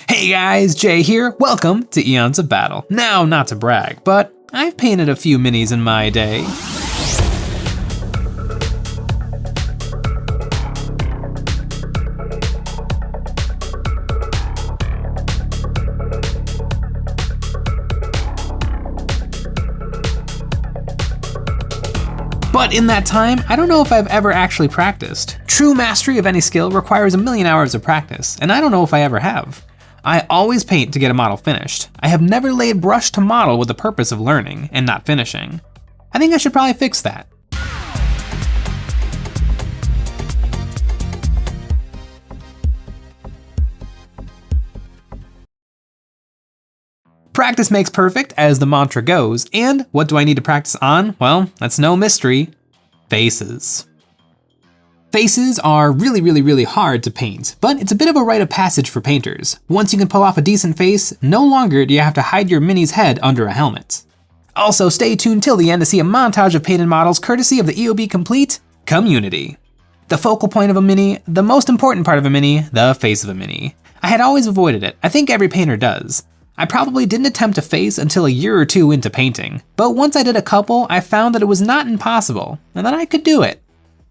Hey guys, Jay here. Welcome to Eons of Battle. Now, not to brag, but I've painted a few minis in my day. But in that time, I don't know if I've ever actually practiced. True mastery of any skill requires a million hours of practice, and I don't know if I ever have. I always paint to get a model finished. I have never laid brush to model with the purpose of learning and not finishing. I think I should probably fix that. Practice makes perfect, as the mantra goes, and what do I need to practice on? Well, that's no mystery. Faces. Faces are really hard to paint, but it's a bit of a rite of passage for painters. Once you can pull off a decent face, no longer do you have to hide your mini's head under a helmet. Also, stay tuned till the end to see a montage of painted models courtesy of the EOB Complete community. The focal point of a mini, the most important part of a mini, the face of a mini. I had always avoided it. I think every painter does. I probably didn't attempt a face until a year or two into painting, but once I did a couple, I found that it was not impossible, and that I could do it.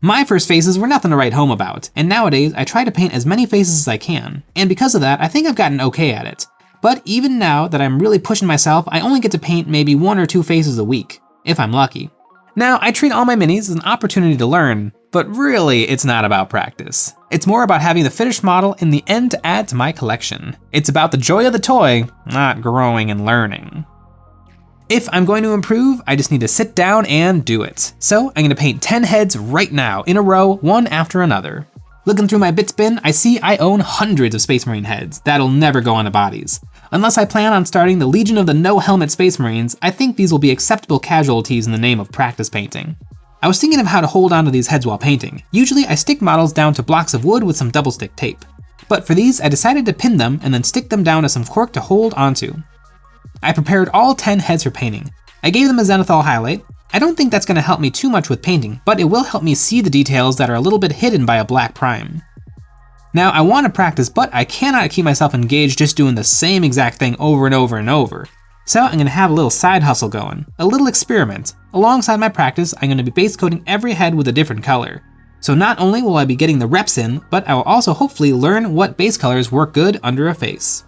My first faces were nothing to write home about, and nowadays I try to paint as many faces as I can, and because of that, I think I've gotten okay at it. But even now that I'm really pushing myself, I only get to paint maybe 1 or 2 faces a week, if I'm lucky. Now, I treat all my minis as an opportunity to learn, but really, it's not about practice. It's more about having the finished model in the end to add to my collection. It's about the joy of the toy, not growing and learning. If I'm going to improve, I just need to sit down and do it. So I'm gonna paint 10 heads right now, in a row, one after another. Looking through my bits bin, I see I own hundreds of Space Marine heads that'll never go on the bodies. Unless I plan on starting the Legion of the No Helmet Space Marines, I think these will be acceptable casualties in the name of practice painting. I was thinking of how to hold onto these heads while painting. Usually I stick models down to blocks of wood with some double stick tape. But for these, I decided to pin them and then stick them down to some cork to hold onto. I prepared all 10 heads for painting. I gave them a zenithal highlight. I don't think that's gonna help me too much with painting, but it will help me see the details that are a little bit hidden by a black prime. Now, I wanna practice, but I cannot keep myself engaged just doing the same exact thing over and over and over. So I'm gonna have a little side hustle going, a little experiment. Alongside my practice, I'm gonna be base coating every head with a different color. So not only will I be getting the reps in, but I will also hopefully learn what base colors work good under a face.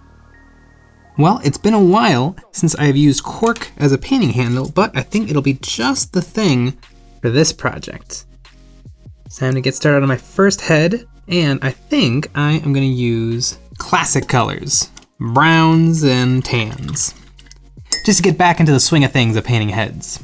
Well, it's been a while since I've used cork as a painting handle, but I think it'll be just the thing for this project. It's time to get started on my first head, and I think I am gonna use classic colors, browns and tans, just to get back into the swing of things of painting heads.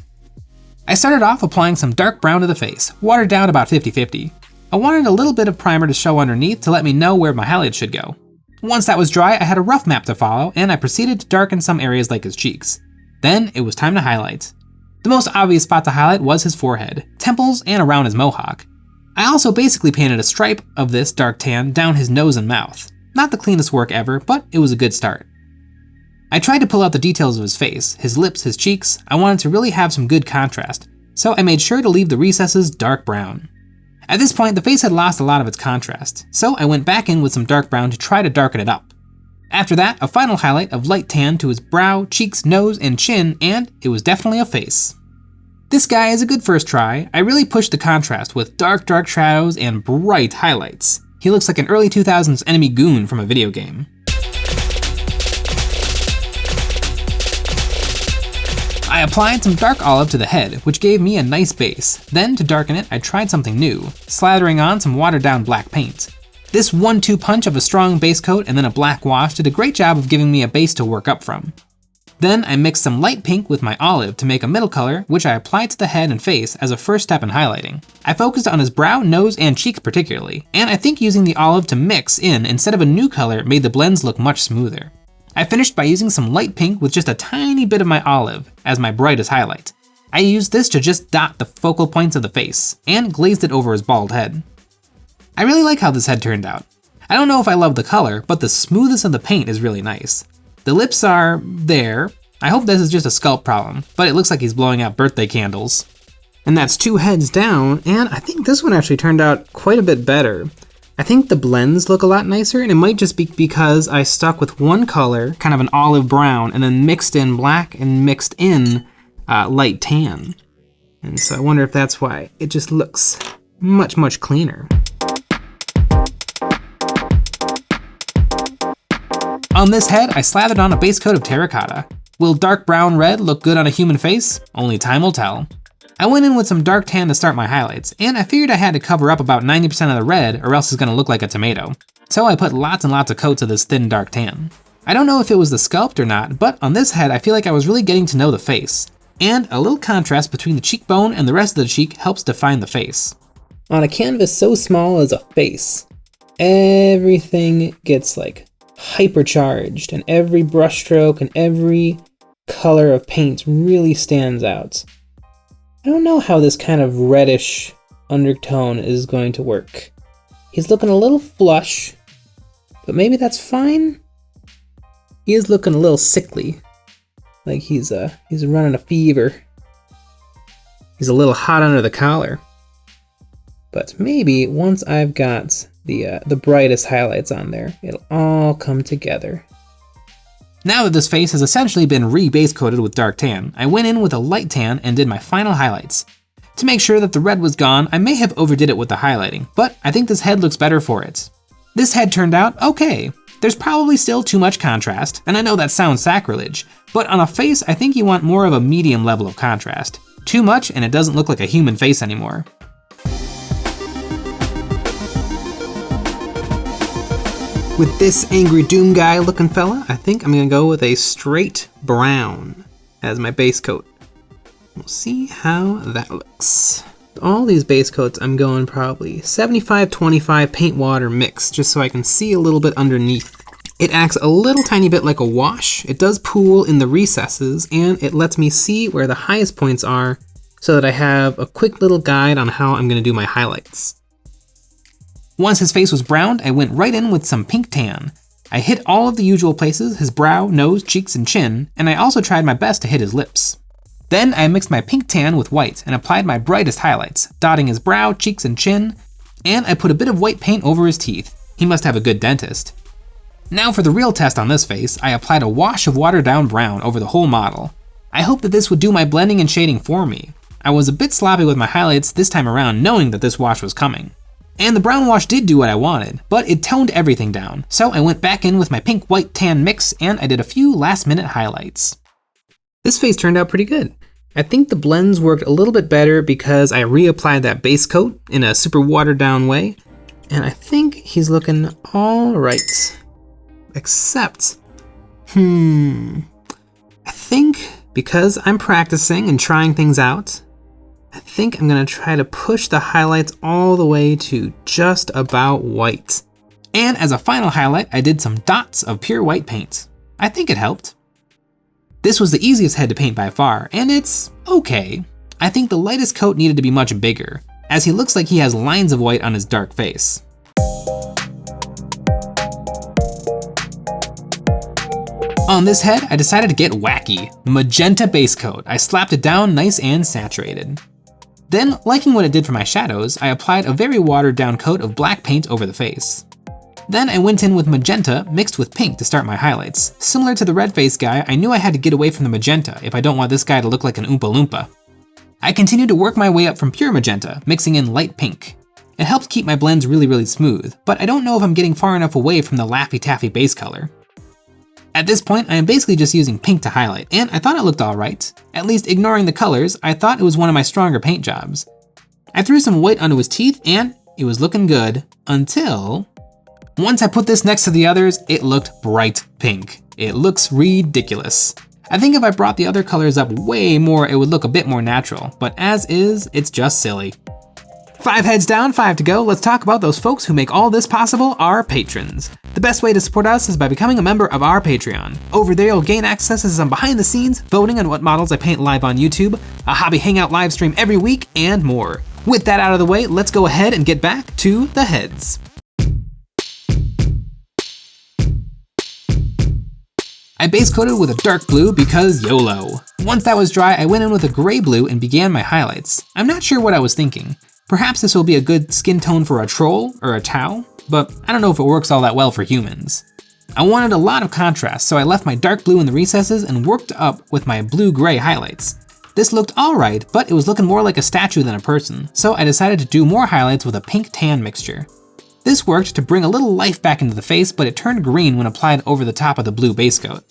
I started off applying some dark brown to the face, watered down about 50-50. I wanted a little bit of primer to show underneath to let me know where my highlights should go. Once that was dry, I had a rough map to follow, and I proceeded to darken some areas like his cheeks. Then it was time to highlight. The most obvious spot to highlight was his forehead, temples, and around his mohawk. I also basically painted a stripe of this dark tan down his nose and mouth. Not the cleanest work ever, but it was a good start. I tried to pull out the details of his face, his lips, his cheeks. I wanted to really have some good contrast, so I made sure to leave the recesses dark brown. At this point, the face had lost a lot of its contrast, so I went back in with some dark brown to try to darken it up. After that, a final highlight of light tan to his brow, cheeks, nose, and chin, and it was definitely a face. This guy is a good first try. I really pushed the contrast with dark shadows and bright highlights. He looks like an early 2000s enemy goon from a video game. I applied some dark olive to the head, which gave me a nice base. Then, to darken it, I tried something new, slathering on some watered down black paint. This 1-2 punch of a strong base coat and then a black wash did a great job of giving me a base to work up from. Then I mixed some light pink with my olive to make a middle color, which I applied to the head and face as a first step in highlighting. I focused on his brow, nose, and cheeks particularly, and I think using the olive to mix in instead of a new color made the blends look much smoother. I finished by using some light pink with just a tiny bit of my olive as my brightest highlight. I used this to just dot the focal points of the face, and glazed it over his bald head. I really like how this head turned out. I don't know if I love the color, but the smoothness of the paint is really nice. The lips are there. I hope this is just a sculpt problem, but it looks like he's blowing out birthday candles. And that's 2 heads down, and I think this one actually turned out quite a bit better. I think the blends look a lot nicer, and it might just be because I stuck with one color, kind of an olive brown, and then mixed in black and mixed in light tan. And so I wonder if that's why it just looks much, much cleaner. On this head, I slathered on a base coat of terracotta. Will dark brown red look good on a human face? Only time will tell. I went in with some dark tan to start my highlights, and I figured I had to cover up about 90% of the red or else it's gonna look like a tomato. So I put lots and lots of coats of this thin dark tan. I don't know if it was the sculpt or not, but on this head I feel like I was really getting to know the face. And a little contrast between the cheekbone and the rest of the cheek helps define the face. On a canvas so small as a face, everything gets like hypercharged, and every brushstroke and every color of paint really stands out. I don't know how this kind of reddish undertone is going to work. He's looking a little flush, but maybe that's fine. He is looking a little sickly, like he's running a fever. He's a little hot under the collar. But maybe once I've got the brightest highlights on there, it'll all come together. Now that this face has essentially been re-base coated with dark tan, I went in with a light tan and did my final highlights. To make sure that the red was gone, I may have overdid it with the highlighting, but I think this head looks better for it. This head turned out okay. There's probably still too much contrast, and I know that sounds sacrilege, but on a face I think you want more of a medium level of contrast. Too much and it doesn't look like a human face anymore. With this angry doom guy looking fella, I think I'm gonna go with a straight brown as my base coat. We'll see how that looks. All these base coats I'm going probably 75-25 paint water mix, just so I can see a little bit underneath. It acts a little tiny bit like a wash. It does pool in the recesses, and it lets me see where the highest points are so that I have a quick little guide on how I'm gonna do my highlights. Once his face was browned, I went right in with some pink tan. I hit all of the usual places, his brow, nose, cheeks, and chin, and I also tried my best to hit his lips. Then I mixed my pink tan with white and applied my brightest highlights, dotting his brow, cheeks, and chin, and I put a bit of white paint over his teeth. He must have a good dentist. Now for the real test on this face, I applied a wash of watered down brown over the whole model. I hoped that this would do my blending and shading for me. I was a bit sloppy with my highlights this time around, knowing that this wash was coming. And the brown wash did do what I wanted, but it toned everything down, so I went back in with my pink white tan mix and I did a few last minute highlights. This face turned out pretty good. I think the blends worked a little bit better because I reapplied that base coat in a super watered down way, and I think he's looking all right. Except, I think because I'm practicing and trying things out, I think I'm gonna try to push the highlights all the way to just about white. And as a final highlight, I did some dots of pure white paint. I think it helped. This was the easiest head to paint by far, and it's okay. I think the lightest coat needed to be much bigger, as he looks like he has lines of white on his dark face. On this head, I decided to get wacky. Magenta base coat. I slapped it down nice and saturated. Then, liking what it did for my shadows, I applied a very watered down coat of black paint over the face. Then I went in with magenta mixed with pink to start my highlights. Similar to the red face guy, I knew I had to get away from the magenta if I don't want this guy to look like an Oompa Loompa. I continued to work my way up from pure magenta, mixing in light pink. It helps keep my blends really smooth, but I don't know if I'm getting far enough away from the Laffy Taffy base color. At this point, I am basically just using pink to highlight, and I thought it looked alright. At least ignoring the colors, I thought it was one of my stronger paint jobs. I threw some white onto his teeth, and it was looking good, until... Once I put this next to the others, it looked bright pink. It looks ridiculous. I think if I brought the other colors up way more, it would look a bit more natural, but as is, it's just silly. 5 heads down, 5 to go. Let's talk about those folks who make all this possible, our patrons. The best way to support us is by becoming a member of our Patreon. Over there, you'll gain access to some behind the scenes, voting on what models I paint live on YouTube, a hobby hangout live stream every week, and more. With that out of the way, let's go ahead and get back to the heads. I base coated with a dark blue because YOLO. Once that was dry, I went in with a gray blue and began my highlights. I'm not sure what I was thinking. Perhaps this will be a good skin tone for a troll or a Tau. but I don't know if it works all that well for humans. I wanted a lot of contrast, so I left my dark blue in the recesses and worked up with my blue-gray highlights. This looked alright, but it was looking more like a statue than a person, so I decided to do more highlights with a pink-tan mixture. This worked to bring a little life back into the face, but it turned green when applied over the top of the blue base coat.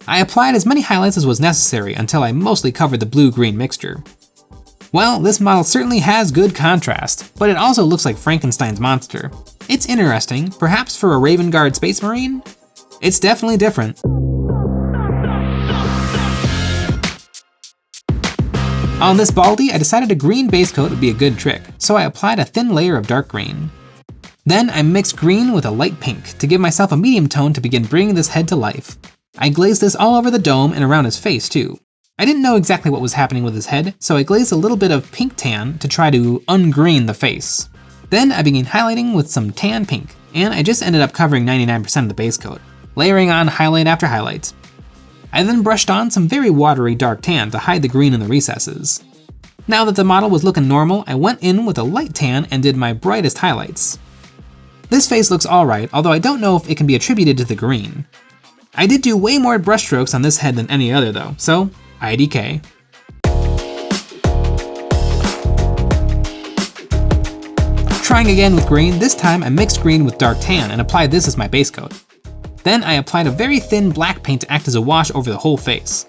I applied as many highlights as was necessary until I mostly covered the blue-green mixture. Well, this model certainly has good contrast, but it also looks like Frankenstein's monster. It's interesting, perhaps for a Raven Guard Space Marine? It's definitely different. On this Baldy, I decided a green base coat would be a good trick, so I applied a thin layer of dark green. Then I mixed green with a light pink to give myself a medium tone to begin bringing this head to life. I glazed this all over the dome and around his face too. I didn't know exactly what was happening with his head, so I glazed a little bit of pink tan to try to ungreen the face. Then I began highlighting with some tan pink, and I just ended up covering 99% of the base coat, layering on highlight after highlight. I then brushed on some very watery dark tan to hide the green in the recesses. Now that the model was looking normal, I went in with a light tan and did my brightest highlights. This face looks alright, although I don't know if it can be attributed to the green. I did do way more brush strokes on this head than any other though, so IDK. Trying again with green, this time I mixed green with dark tan and applied this as my base coat. Then I applied a very thin black paint to act as a wash over the whole face.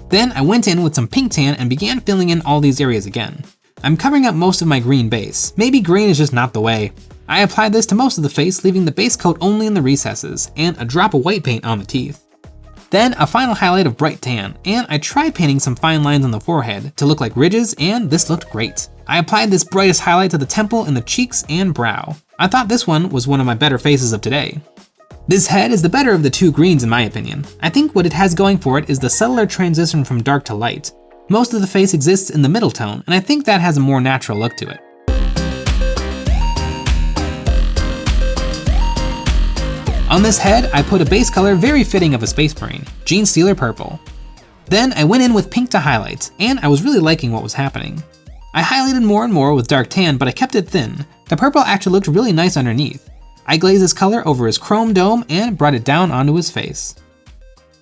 Then I went in with some pink tan and began filling in all these areas again. I'm covering up most of my green base. Maybe green is just not the way. I applied this to most of the face, leaving the base coat only in the recesses, and a drop of white paint on the teeth. Then a final highlight of bright tan, and I tried painting some fine lines on the forehead to look like ridges, and this looked great. I applied this brightest highlight to the temple and the cheeks and brow. I thought this one was one of my better faces of today. This head is the better of the two greens in my opinion. I think what it has going for it is the subtler transition from dark to light. Most of the face exists in the middle tone, and I think that has a more natural look to it. On this head, I put a base color very fitting of a Space Marine, Genestealer Purple. Then I went in with pink to highlight, and I was really liking what was happening. I highlighted more and more with dark tan, but I kept it thin. The purple actually looked really nice underneath. I glazed this color over his chrome dome and brought it down onto his face.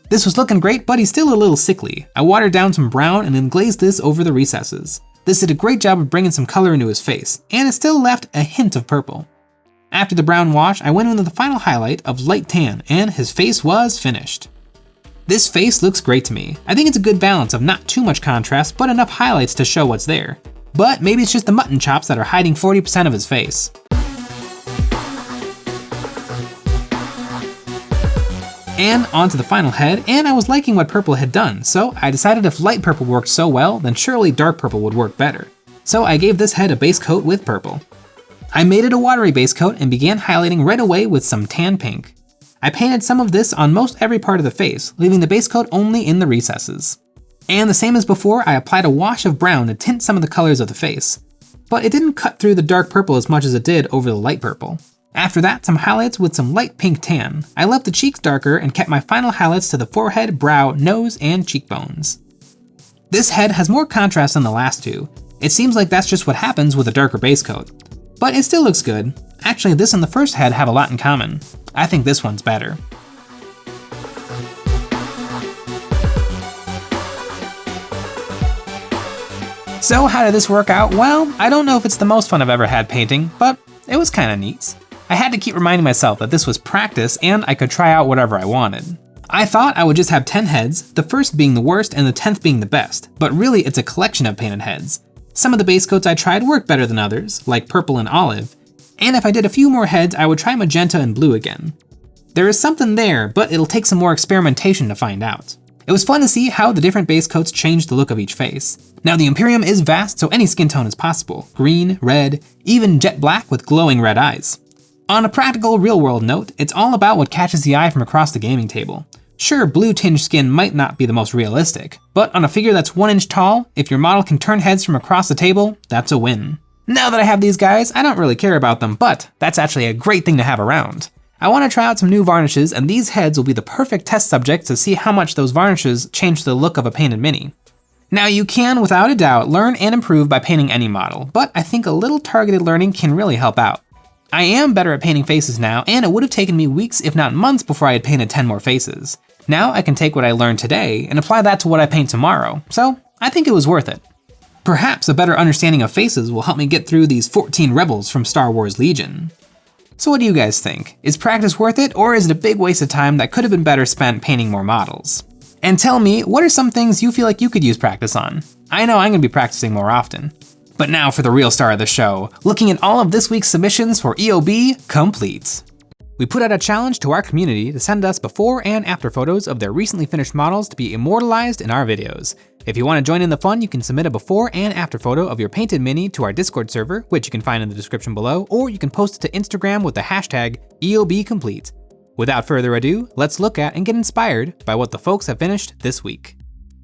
This was looking great, but he's still a little sickly. I watered down some brown and then glazed this over the recesses. This did a great job of bringing some color into his face, and it still left a hint of purple. After the brown wash, I went in with the final highlight of light tan, and his face was finished. This face looks great to me. I think it's a good balance of not too much contrast, but enough highlights to show what's there. But maybe it's just the mutton chops that are hiding 40% of his face. And onto the final head, and I was liking what purple had done, so I decided if light purple worked so well, then surely dark purple would work better. So I gave this head a base coat with purple. I made it a watery base coat and began highlighting right away with some tan pink. I painted some of this on most every part of the face, leaving the base coat only in the recesses. And the same as before, I applied a wash of brown to tint some of the colors of the face, but it didn't cut through the dark purple as much as it did over the light purple. After that, some highlights with some light pink tan. I left the cheeks darker and kept my final highlights to the forehead, brow, nose, and cheekbones. This head has more contrast than the last two. It seems like that's just what happens with a darker base coat. But it still looks good. Actually, this and the first head have a lot in common. I think this one's better. So how did this work out? Well, I don't know if it's the most fun I've ever had painting, but it was kinda neat. I had to keep reminding myself that this was practice and I could try out whatever I wanted. I thought I would just have 10 heads, the first being the worst and the 10th being the best, but really it's a collection of painted heads. Some of the base coats I tried worked better than others, like purple and olive, and if I did a few more heads, I would try magenta and blue again. There is something there, but it'll take some more experimentation to find out. It was fun to see how the different base coats changed the look of each face. Now the Imperium is vast, so any skin tone is possible. Green, red, even jet black with glowing red eyes. On a practical, real-world note, it's all about what catches the eye from across the gaming table. Sure, blue-tinged skin might not be the most realistic, but on a figure that's 1 inch tall, if your model can turn heads from across the table, that's a win. Now that I have these guys, I don't really care about them, but that's actually a great thing to have around. I want to try out some new varnishes, and these heads will be the perfect test subject to see how much those varnishes change the look of a painted mini. Now you can, without a doubt, learn and improve by painting any model, but I think a little targeted learning can really help out. I am better at painting faces now, and it would have taken me weeks if not months before I had painted 10 more faces. Now I can take what I learned today and apply that to what I paint tomorrow, so I think it was worth it. Perhaps a better understanding of faces will help me get through these 14 rebels from Star Wars Legion. So what do you guys think? Is practice worth it, or is it a big waste of time that could have been better spent painting more models? And tell me, what are some things you feel like you could use practice on? I know I'm gonna be practicing more often. But now for the real star of the show, looking at all of this week's submissions for EOB Complete. We put out a challenge to our community to send us before and after photos of their recently finished models to be immortalized in our videos. If you want to join in the fun, you can submit a before and after photo of your painted mini to our Discord server, which you can find in the description below, or you can post it to Instagram with the hashtag EOBComplete. Without further ado, let's look at and get inspired by what the folks have finished this week.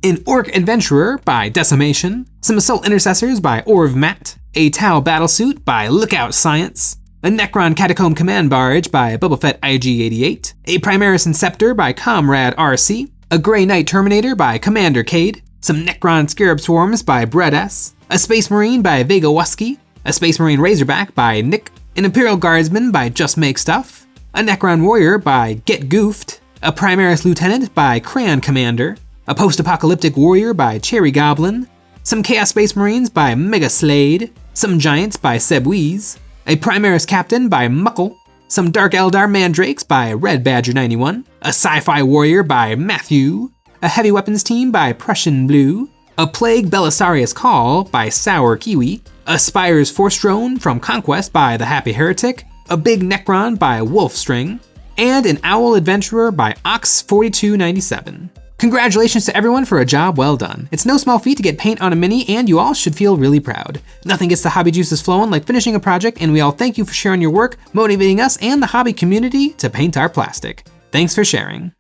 An Orc Adventurer by Dessimation, some Assault Intercessors by Matt, a Tau Battlesuit by Lookout Science, a Necron Catacomb Command Barge by Boba Fett IG-88, a Primaris Inceptor by ComradeRC, a Grey Knight Terminator by Commander Kade, some Necron Scarab Swarms by Brett S, a Space Marine by Vega Wusky, a Space Marine Razorback by Nick, an Imperial Guardsman by Just Make Stuff, a Necron Warrior by Get Goofed, a Primaris Lieutenant by Crayon Commander, a Post-Apocalyptic Warrior by Cherry Goblin, some Chaos Space Marines by Mega Slade, some Giants by Sebweeze, a Primaris Captain by Muckle, some Dark Eldar Mandrakes by Red Badger 91, a Sci-Fi Warrior by Matthew, a Heavy Weapons Team by Prussian Blue, a Plague Belisarius Call by Sour Kiwi, a Spire's Force Drone from Conquest by the Happy Heretic, a Big Necron by Wolfstring, and an Owl Adventurer by Ox4297. Congratulations to everyone for a job well done. It's no small feat to get paint on a mini, and you all should feel really proud. Nothing gets the hobby juices flowing like finishing a project, and we all thank you for sharing your work, motivating us and the hobby community to paint our plastic. Thanks for sharing.